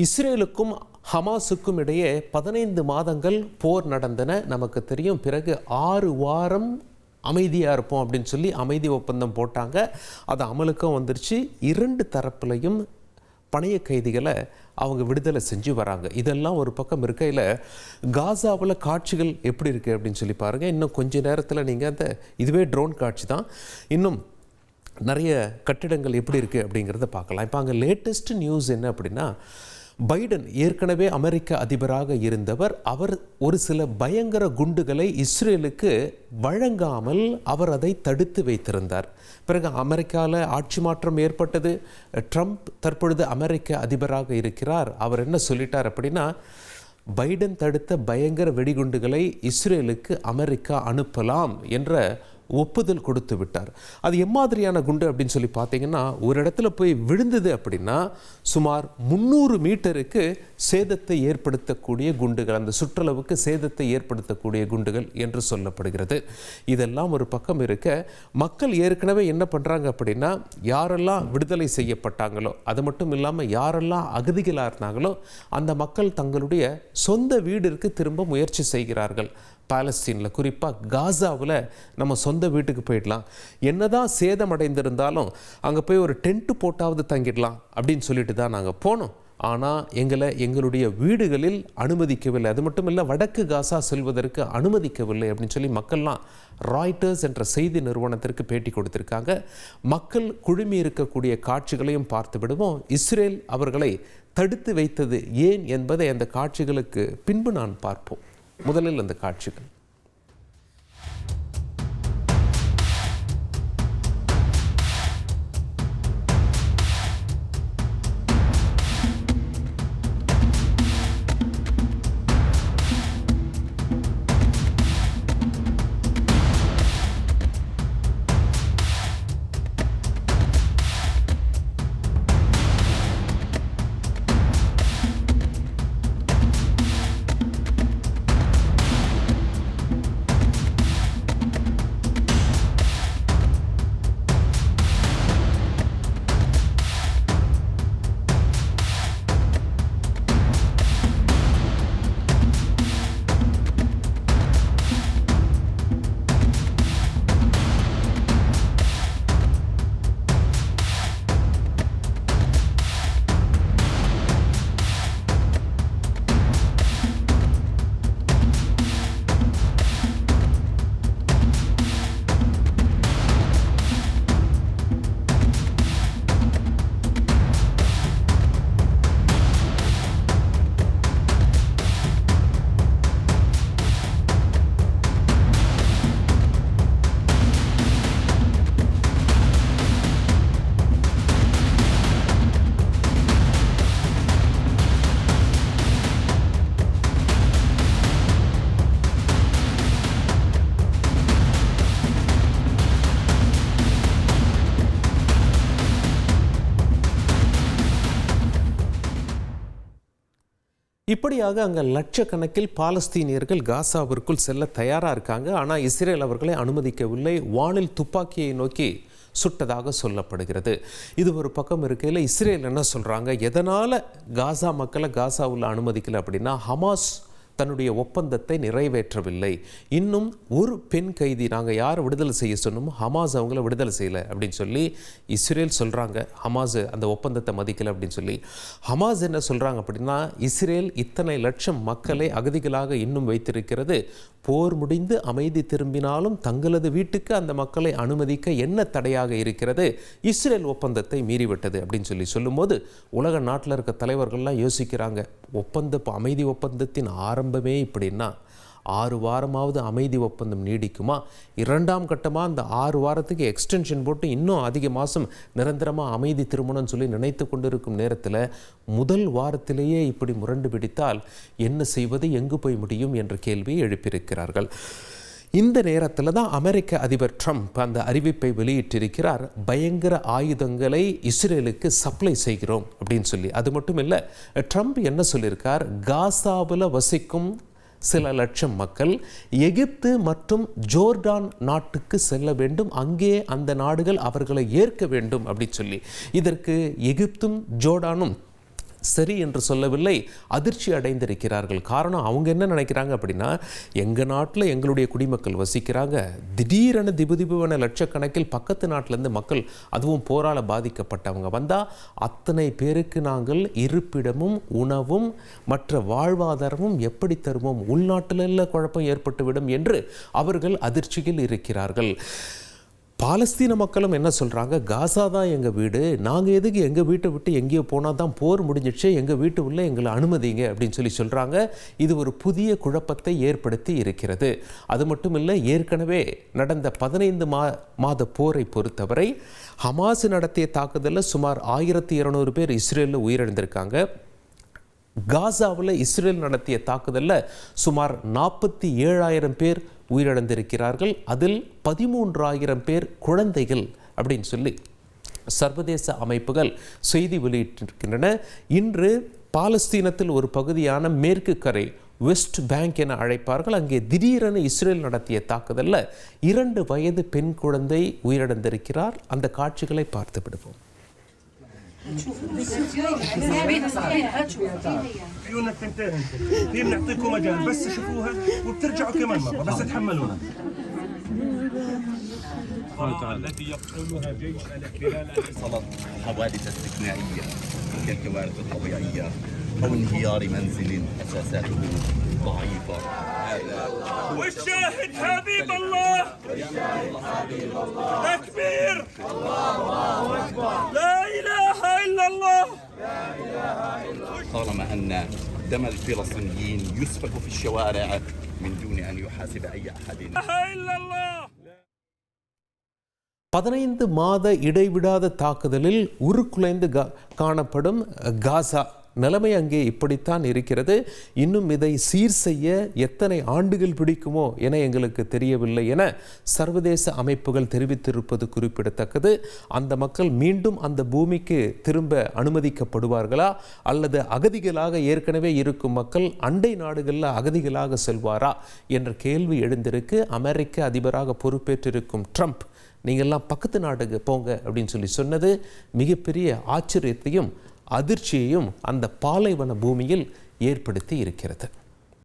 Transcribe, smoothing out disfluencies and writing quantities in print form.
இஸ்ரேலுக்கும் ஹமாஸுக்கும் இடையே 15 மாதங்கள் போர் நடந்தன நமக்கு தெரியும். பிறகு 6 வாரம் அமைதியாக இருப்போம் அப்படின்னு சொல்லி அமைதி ஒப்பந்தம் போட்டாங்க. அது அமலுக்கும் வந்துருச்சு. 2 தரப்புலையும் பணைய கைதிகளை அவங்க விடுதலை செஞ்சு வராங்க. இதெல்லாம் ஒரு பக்கம் இருக்கையில் காசாவில் காட்சிகள் எப்படி இருக்குது அப்படின்னு சொல்லி பாருங்கள். இன்னும் கொஞ்ச நேரத்தில் நீங்கள் இதுவே ட்ரோன் காட்சி தான். இன்னும் நிறைய கட்டிடங்கள் எப்படி இருக்குது அப்படிங்கிறத பார்க்கலாம். இப்போ அங்கே லேட்டஸ்ட் நியூஸ் என்ன அப்படின்னா, பைடன் ஏற்கனவே அமெரிக்க அதிபராக இருந்தவர். அவர் ஒரு சில பயங்கர குண்டுகளை இஸ்ரேலுக்கு வழங்காமல் அவர் அதை தடுத்து வைத்திருந்தார். பிறகு அமெரிக்காவில் ஆட்சி மாற்றம் ஏற்பட்டது. ட்ரம்ப் தற்பொழுது அமெரிக்க அதிபராக இருக்கிறார். அவர் என்ன சொல்லிட்டார் அப்படின்னா, பைடன் தடுத்த பயங்கர வெடிகுண்டுகளை இஸ்ரேலுக்கு அமெரிக்கா அனுப்பலாம் என்ற ஒப்புதல் கொடுத்து விட்டார். அது எம்மாதிரியான குண்டு அப்படின்னு சொல்லி பார்த்தீங்கன்னா, ஒரு இடத்துல போய் விழுந்தது அப்படின்னா சுமார் 300 மீட்டருக்கு சேதத்தை ஏற்படுத்தக்கூடிய குண்டுகள், அந்த சுற்றளவுக்கு சேதத்தை ஏற்படுத்தக்கூடிய குண்டுகள் என்று சொல்லப்படுகிறது. இதெல்லாம் ஒரு பக்கம் இருக்க, மக்கள் ஏற்கனவே என்ன பண்ணுறாங்க அப்படின்னா, யாரெல்லாம் விடுதலை செய்யப்பட்டாங்களோ, அது மட்டும் இல்லாமல் யாரெல்லாம் அகதிகளாக இருந்தாங்களோ அந்த மக்கள் தங்களுடைய சொந்த வீடிற்கு திரும்ப முயற்சி செய்கிறார்கள். பாலஸ்தீனில், குறிப்பாக காசாவில் நம்ம சொந்த வீட்டுக்கு போயிடலாம், என்னதான் சேதம் அடைந்திருந்தாலும் அங்கே போய் ஒரு டென்ட்டு போட்டாவது தங்கிடலாம் அப்படின்னு சொல்லிட்டு தான் நாங்கள் போனோம். ஆனால் எங்களை எங்களுடைய வீடுகளில் அனுமதிக்கவில்லை. அது மட்டும் இல்லை, வடக்கு காசா செல்வதற்கு அனுமதிக்கவில்லை அப்படின்னு சொல்லி மக்கள்லாம் ராய்ட்டர்ஸ் என்ற செய்தி நிறுவனத்திற்கு பேட்டி கொடுத்திருக்காங்க. மக்கள் குழுமி இருக்கக்கூடிய காட்சிகளையும் பார்த்து விடுவோம். இஸ்ரேல் அவர்களை தடுத்து வைத்தது ஏன் என்பதை அந்த காட்சிகளுக்கு பின்பு நான் பார்ப்போம். முதலில் அந்த காட்சிகள். இப்படியாக அங்கே லட்சக்கணக்கில் பாலஸ்தீனியர்கள் காசாவிற்குள் செல்ல தயாராக இருக்காங்க. ஆனால் இஸ்ரேல் அவர்களை அனுமதிக்கவில்லை. வானில் துப்பாக்கியை நோக்கி சுட்டதாக சொல்லப்படுகிறது. இது ஒரு பக்கம் இருக்கையில் இஸ்ரேல் என்ன சொல்கிறாங்க, எதனால் காசா மக்களை காசாவில் அனுமதிக்கலை அப்படின்னா, ஹமாஸ் தன்னுடைய ஒப்பந்தத்தை நிறைவேற்றவில்லை. இன்னும் ஒரு பெண் கைதி நாங்கள் யார் விடுதலை செய்ய சொன்னோமோ ஹமாஸ் அவங்கள விடுதலை செய்யலை அப்படின்னு சொல்லி இஸ்ரேல் சொல்கிறாங்க. ஹமாஸ் அந்த ஒப்பந்தத்தை மதிக்கலை அப்படின்னு சொல்லி. ஹமாஸ் என்ன சொல்கிறாங்க அப்படின்னா, இஸ்ரேல் இத்தனை லட்சம் மக்களை அகதிகளாக இன்னும் வைத்திருக்கிறது. போர் முடிந்து அமைதி திரும்பினாலும் தங்களது வீட்டுக்கு அந்த மக்களை அனுமதிக்க என்ன தடையாக இருக்கிறது? இஸ்ரேல் ஒப்பந்தத்தை மீறிவிட்டது அப்படின்னு சொல்லி சொல்லும்போது உலக நாட்டில் இருக்க தலைவர்கள்லாம் யோசிக்கிறாங்க, அமைதி ஒப்பந்தத்தின் ஆரம்பமே இப்படின்னா 6 வாரமாவது அமைதி ஒப்பந்தம் நீடிக்குமா? 2ஆம் கட்டமாக அந்த 6 வாரத்துக்கு எக்ஸ்டென்ஷன் போட்டு இன்னும் அதிக மாதம் நிரந்தரமாக அமைதி திருமணம்னு சொல்லி நினைத்து கொண்டிருக்கும் நேரத்தில் முதல் வாரத்திலேயே இப்படி முரண்டு பிடித்தால் என்ன செய்வது, எங்கு போய் முடியும் என்ற கேள்வியை எழுப்பியிருக்கிறார்கள். இந்த நேரத்தில் தான் அமெரிக்க அதிபர் ட்ரம்ப் அந்த அறிவிப்பை வெளியிட்டிருக்கிறார். பயங்கர ஆயுதங்களை இஸ்ரேலுக்கு சப்ளை செய்கிறோம் அப்படின்னு சொல்லி. அது மட்டும் இல்லை, ட்ரம்ப் என்ன சொல்லியிருக்கார், காசாவில் வசிக்கும் சில லட்சம் மக்கள் எகிப்து மற்றும் ஜோர்டான் நாட்டுக்கு செல்ல வேண்டும், அங்கே அந்த நாடுகள் அவர்களை ஏற்க வேண்டும் அப்படி சொல்லி. இதற்கு எகிப்தும் ஜோர்டானும் சரி என்று சொல்லவில்லை, அதிர்ச்சி அடைந்திருக்கிறார்கள். காரணம், அவங்க என்ன நினைக்கிறாங்க அப்படின்னா, எங்கள் நாட்டில் எங்களுடைய குடிமக்கள் வசிக்கிறாங்க, திடீரென திபுதிபுவன லட்சக்கணக்கில் பக்கத்து நாட்டிலேருந்து மக்கள், அதுவும் போரால் பாதிக்கப்பட்டவங்க வந்தால் அத்தனை பேருக்கு நாங்கள் இருப்பிடமும் உணவும் மற்ற வாழ்வாதாரமும் எப்படி தருவோம், உள்நாட்டில் குழப்பம் ஏற்பட்டுவிடும் என்று அவர்கள் அதிர்ச்சியில் இருக்கிறார்கள். பாலஸ்தீன மக்களும் என்ன சொல்கிறாங்க, காசா தான் எங்கள் வீடு, நாங்கள் எதுக்கு எங்கள் வீட்டை விட்டு எங்கேயோ போனால் தான் போர் முடிஞ்சிடுச்சு, எங்கள் வீட்டு உள்ளே எங்களை அனுமதிங்க அப்படின்னு சொல்கிறாங்க. இது ஒரு புதிய குழப்பத்தை ஏற்படுத்தி இருக்கிறது. அது மட்டும் இல்லை, ஏற்கனவே நடந்த 15 மாத போரை பொறுத்தவரை ஹமாஸ் நடத்திய தாக்குதலில் சுமார் 1200 பேர் இஸ்ரேலில் உயிரிழந்திருக்காங்க. காசாவில் இஸ்ரேல் நடத்திய தாக்குதலில் சுமார் 47,000 பேர் உயிரிழந்திருக்கிறார்கள். அதில் 13,000 பேர் குழந்தைகள் அப்படின்னு சொல்லி சர்வதேச அமைப்புகள் செய்தி வெளியிட்டிருக்கின்றன. இன்று பாலஸ்தீனத்தில் ஒரு பகுதியான மேற்கு கரை, வெஸ்ட் பேங்க் என அழைப்பார்கள், அங்கே திடீரென இஸ்ரேல் நடத்திய தாக்குதலில் 2 வயது பெண் குழந்தை உயிரிழந்திருக்கிறார். அந்த காட்சிகளை பார்த்து விடுவோம். فيونا الثنتين هي بنعطيكم مجال بس تشوفوها وبترجعوا كمان مرة بس تحملونا. التي يقتلها جيش الاحتلال صارت حوادث استثنائية كالكوارث الطبيعية أو انهيار منزل أساساته ضعيفة. والشاهد حبيب الله تكبير لا إله إلا الله. طالما أن دم الفلسطينيين يسفك في الشوارع من دون أن يحاسب أي أحد. لا إله إلا الله. 15 மாத இடைவிடாத தாக்குதலில் உருக்குலைந்து காணப்படும் காசா நிலைமை அங்கே இப்படித்தான் இருக்கிறது. இன்னும் இதை சீர் செய்ய எத்தனை ஆண்டுகள் பிடிக்குமோ என எங்களுக்கு தெரியவில்லை என சர்வதேச அமைப்புகள் தெரிவித்திருப்பது குறிப்பிடத்தக்கது. அந்த மக்கள் மீண்டும் அந்த பூமிக்கு திரும்ப அனுமதிக்கப்படுவார்களா, அல்லது அகதிகளாக ஏற்கனவே இருக்கும் மக்கள் அண்டை நாடுகளில் அகதிகளாக செல்வாரா என்ற கேள்வி எழுந்திருக்கு. அமெரிக்க அதிபராக பொறுப்பேற்றிருக்கும் ட்ரம்ப், நீங்கள்லாம் பக்கத்து நாட்டுக்கு போங்க அப்படின்னு சொன்னது மிகப்பெரிய ஆச்சரியத்தையும் அதிர்ச்சியையும் அந்த பாலைவன பூமியில் ஏற்படுத்தி இருக்கிறது.